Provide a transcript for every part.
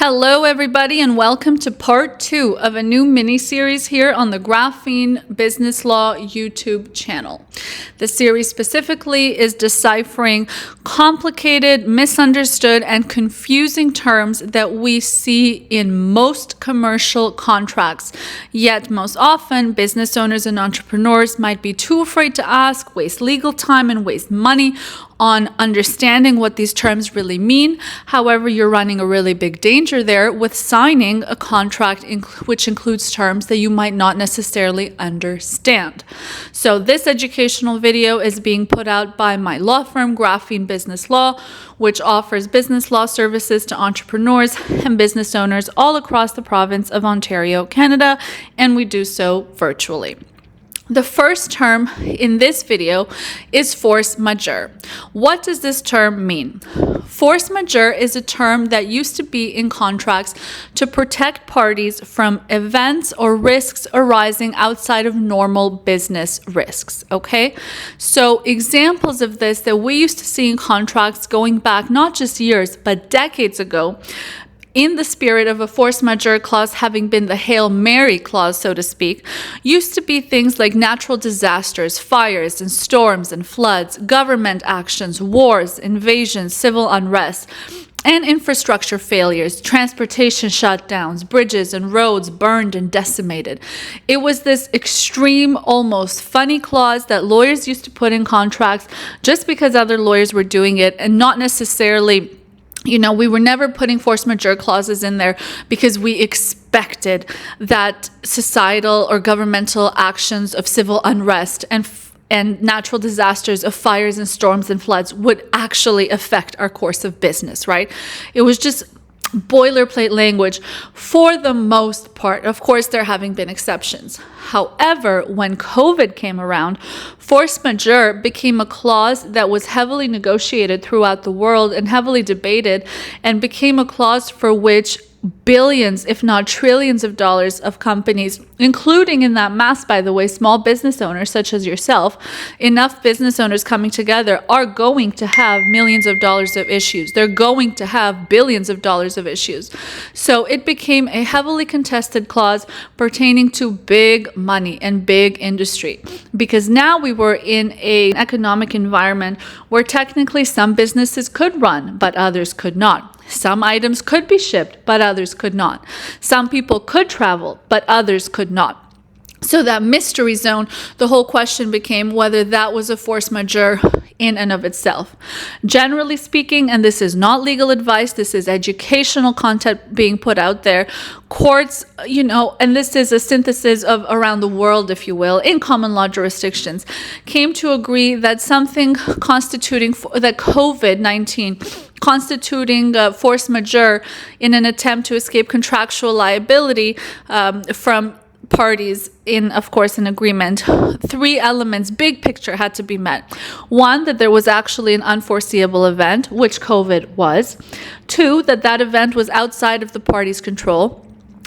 Hello everybody and welcome to part 2 of a new mini-series here on the Graphene Business Law YouTube channel. The series specifically is deciphering complicated, misunderstood, and confusing terms that we see in most commercial contracts. Yet most often, business owners and entrepreneurs might be too afraid to ask, waste legal time, and waste money on understanding what these terms really mean. However, you're running a really big danger there with signing a contract which includes terms that you might not necessarily understand. So this educational video is being put out by my law firm, Graphene Business Law, which offers business law services to entrepreneurs and business owners all across the province of Ontario, Canada, and we do so virtually. The first term in this video is force majeure. What does this term mean? Force majeure is a term that used to be in contracts to protect parties from events or risks arising outside of normal business risks, okay? So examples of this that we used to see in contracts going back not just years, but decades ago, in the spirit of a force majeure clause having been the Hail Mary clause, so to speak, used to be things like natural disasters, fires and storms and floods, government actions, wars, invasions, civil unrest, and infrastructure failures, transportation shutdowns, bridges and roads burned and decimated. It was this extreme, almost funny clause that lawyers used to put in contracts just because other lawyers were doing it and not necessarily. We were never putting force majeure clauses in there because we expected that societal or governmental actions of civil unrest and natural disasters of fires and storms and floods would actually affect our course of business, right? It was just boilerplate language for the most part. Of course, there having been exceptions. However, when COVID came around, force majeure became a clause that was heavily negotiated throughout the world and heavily debated, and became a clause for which billions, if not trillions of dollars of companies, including in that mass, by the way, small business owners such as yourself, enough business owners coming together are going to have millions of dollars of issues. They're going to have billions of dollars of issues. So it became a heavily contested clause pertaining to big money and big industry, because now we were in an economic environment where technically some businesses could run, but others could not. Some items could be shipped, but others could not. Some people could travel, but others could not. So that mystery zone, the whole question became whether that was a force majeure in and of itself. Generally speaking, and this is not legal advice, this is educational content being put out there, courts, and this is a synthesis of around the world, if you will, in common law jurisdictions, came to agree that something constituting that COVID-19 constituting force majeure in an attempt to escape contractual liability from parties in, of course, an agreement. 3 elements, big picture, had to be met. 1, that there was actually an unforeseeable event, which COVID was. 2, that event was outside of the parties' control,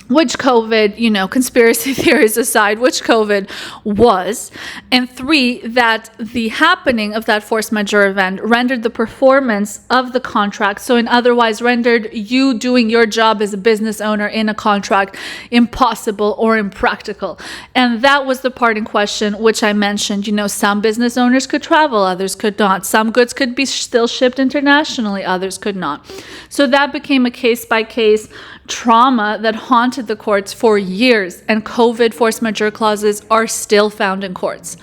which COVID, conspiracy theories aside, which COVID was. And 3, that the happening of that force majeure event rendered the performance of the contract, so in otherwise rendered you doing your job as a business owner in a contract impossible or impractical. And that was the part in question, which I mentioned, some business owners could travel, others could not. Some goods could be still shipped internationally, others could not. So that became a case-by-case trauma that haunted the courts for years, and COVID force majeure clauses are still found in courts.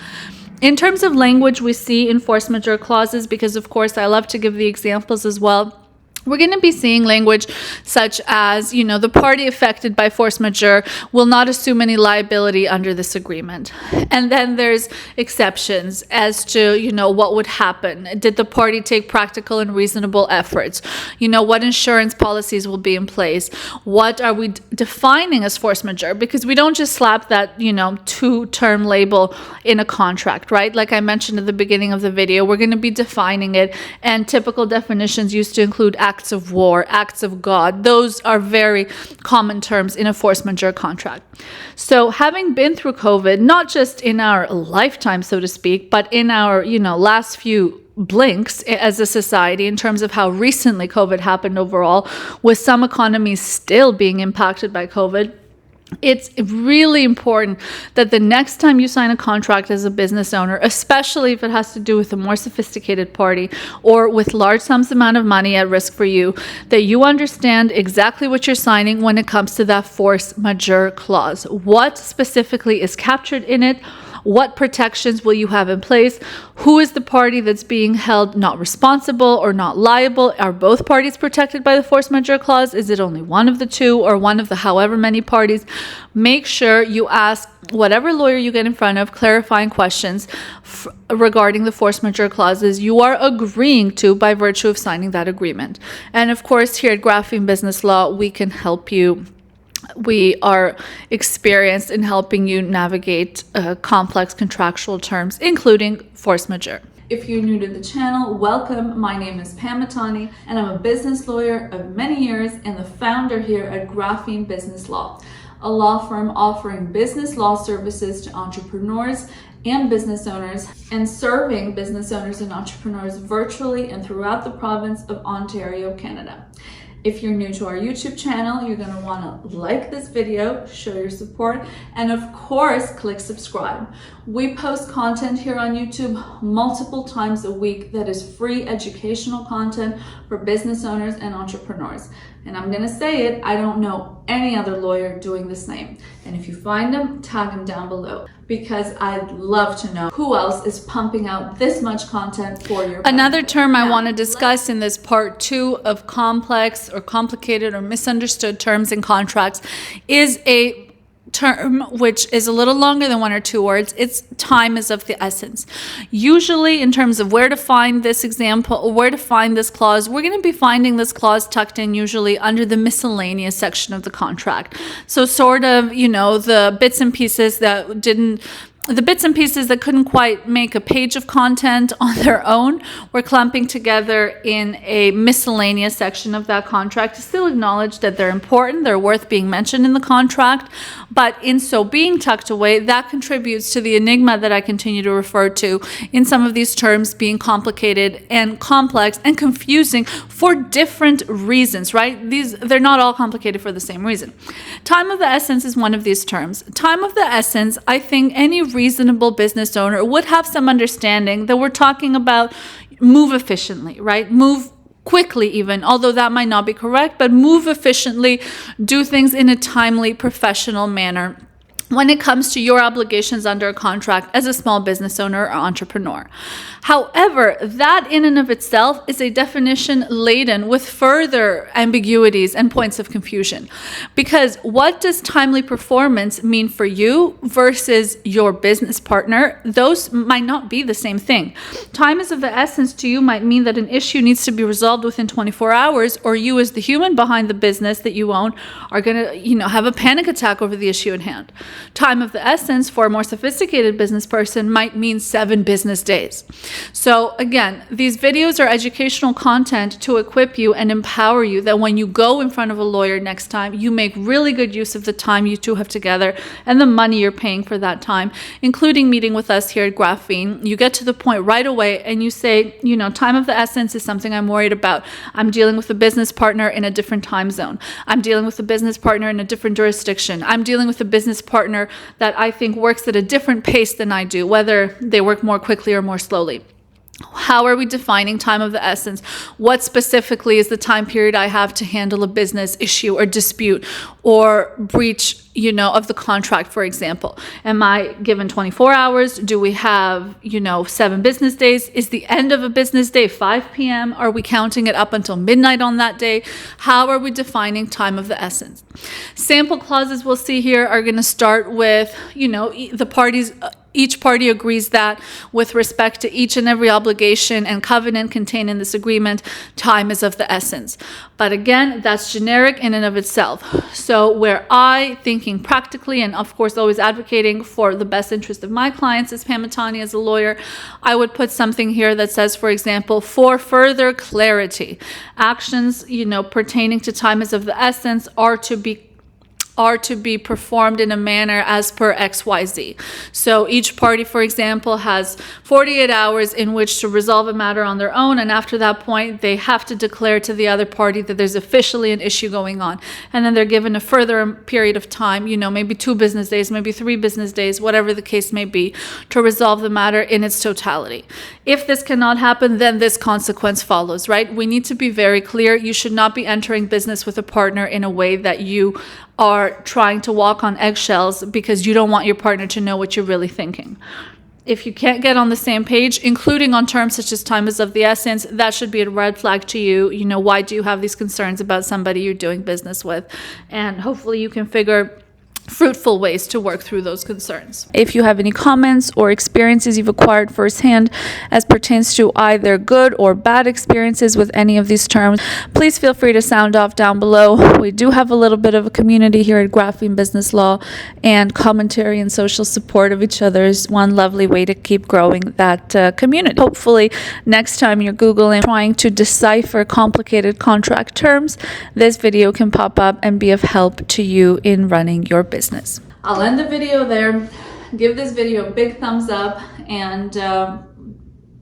In terms of language we see in force majeure clauses, because of course I love to give the examples as well, we're going to be seeing language such as, the party affected by force majeure will not assume any liability under this agreement. And then there's exceptions as to, what would happen. Did the party take practical and reasonable efforts? What insurance policies will be in place? What are we defining as force majeure? Because we don't just slap that, 2-term label in a contract, right? Like I mentioned at the beginning of the video, we're going to be defining it, and typical definitions used to include acts of war, acts of God. Those are very common terms in a force majeure contract. So having been through COVID, not just in our lifetime, so to speak, but in our, last few blinks as a society in terms of how recently COVID happened overall, with some economies still being impacted by COVID, it's really important that the next time you sign a contract as a business owner, especially if it has to do with a more sophisticated party or with large sums amount of money at risk for you, that you understand exactly what you're signing when it comes to that force majeure clause. What specifically is captured in it? What protections will you have in place? Who is the party that's being held not responsible or not liable? Are both parties protected by the force majeure clause? Is it only one of the two or one of the however many parties? Make sure you ask whatever lawyer you get in front of clarifying questions regarding the force majeure clauses you are agreeing to by virtue of signing that agreement. And of course, here at Graphene Business Law, we can help you. We are experienced in helping you navigate complex contractual terms, including force majeure. If you're new to the channel, welcome. My name is Pam Matani, and I'm a business lawyer of many years and the founder here at Graphene Business Law, a law firm offering business law services to entrepreneurs and business owners, and serving business owners and entrepreneurs virtually and throughout the province of Ontario, Canada. If you're new to our YouTube channel, you're going to want to like this video, show your support, and of course, click subscribe. We post content here on YouTube multiple times a week that is free educational content for business owners and entrepreneurs. And I'm going to say it, I don't know any other lawyer doing the same. And if you find them, tag them down below, because I'd love to know who else is pumping out this much content for your benefit. Another term I want to discuss in this part 2 of complex or complicated or misunderstood terms in contracts is a term which is a little longer than 1 or 2 words. It's time is of the essence. Usually, in terms of where to find this example or where to find this clause, we're going to be finding this clause tucked in usually under the miscellaneous section of the contract. So sort of, the bits and pieces that couldn't quite make a page of content on their own, we're clumping together in a miscellaneous section of that contract to still acknowledge that they're important, they're worth being mentioned in the contract, but in so being tucked away, that contributes to the enigma that I continue to refer to in some of these terms being complicated and complex and confusing for different reasons, right? They're not all complicated for the same reason. Time of the essence is one of these terms. Time of the essence, I think any reasonable business owner would have some understanding that we're talking about move efficiently, right? Move quickly even, although that might not be correct, but move efficiently, do things in a timely, professional manner when it comes to your obligations under a contract as a small business owner or entrepreneur. However, that in and of itself is a definition laden with further ambiguities and points of confusion. Because what does timely performance mean for you versus your business partner? Those might not be the same thing. Time is of the essence to you might mean that an issue needs to be resolved within 24 hours, or you as the human behind the business that you own are going to, have a panic attack over the issue at hand. Time of the essence for a more sophisticated business person might mean 7 business days. So again, these videos are educational content to equip you and empower you that when you go in front of a lawyer next time, you make really good use of the time you two have together and the money you're paying for that time, including meeting with us here at Graphene. You get to the point right away and you say, time of the essence is something I'm worried about. I'm dealing with a business partner in a different time zone. I'm dealing with a business partner in a different jurisdiction. I'm dealing with a business partner that I think works at a different pace than I do, whether they work more quickly or more slowly. How are we defining time of the essence? What specifically is the time period I have to handle a business issue or dispute or breach, of the contract, for example? Am I given 24 hours? Do we have, 7 business days? Is the end of a business day 5 p.m.? Are we counting it up until midnight on that day? How are we defining time of the essence? Sample clauses we'll see here are going to start with, the parties each party agrees that with respect to each and every obligation and covenant contained in this agreement, time is of the essence. But again, that's generic in and of itself. So where I, thinking practically and of course always advocating for the best interest of my clients as Pam Matani as a lawyer, I would put something here that says, for example, for further clarity, actions, pertaining to time is of the essence are to be performed in a manner as per XYZ. So each party, for example, has 48 hours in which to resolve a matter on their own, and after that point, they have to declare to the other party that there's officially an issue going on. And then they're given a further period of time, maybe 2 business days, maybe 3 business days, whatever the case may be, to resolve the matter in its totality. If this cannot happen, then this consequence follows, right? We need to be very clear. You should not be entering business with a partner in a way that you are trying to walk on eggshells because you don't want your partner to know what you're really thinking. If you can't get on the same page, including on terms such as time is of the essence, that should be a red flag to you. Why do you have these concerns about somebody you're doing business with? And hopefully you can figure fruitful ways to work through those concerns. If you have any comments or experiences you've acquired firsthand as pertains to either good or bad experiences with any of these terms, please feel free to sound off down below. We do have a little bit of a community here at Graphene Business Law, and commentary and social support of each other is one lovely way to keep growing that community. Hopefully next time you're Googling trying to decipher complicated contract terms, this video can pop up and be of help to you in running your business. I'll end the video there. Give this video a big thumbs up, and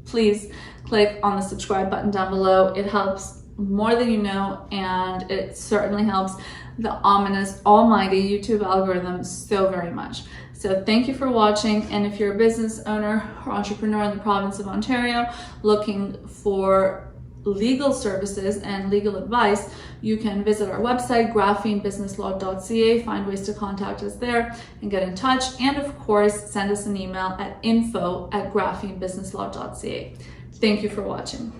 please click on the subscribe button down below. It helps more than you know, and it certainly helps the ominous almighty YouTube algorithm so very much. So thank you for watching, and if you're a business owner or entrepreneur in the province of Ontario looking for legal services and legal advice, you can visit our website, graphenebusinesslaw.ca, find ways to contact us there and get in touch. And of course, send us an email at info@graphenebusinesslaw.ca. Thank you for watching.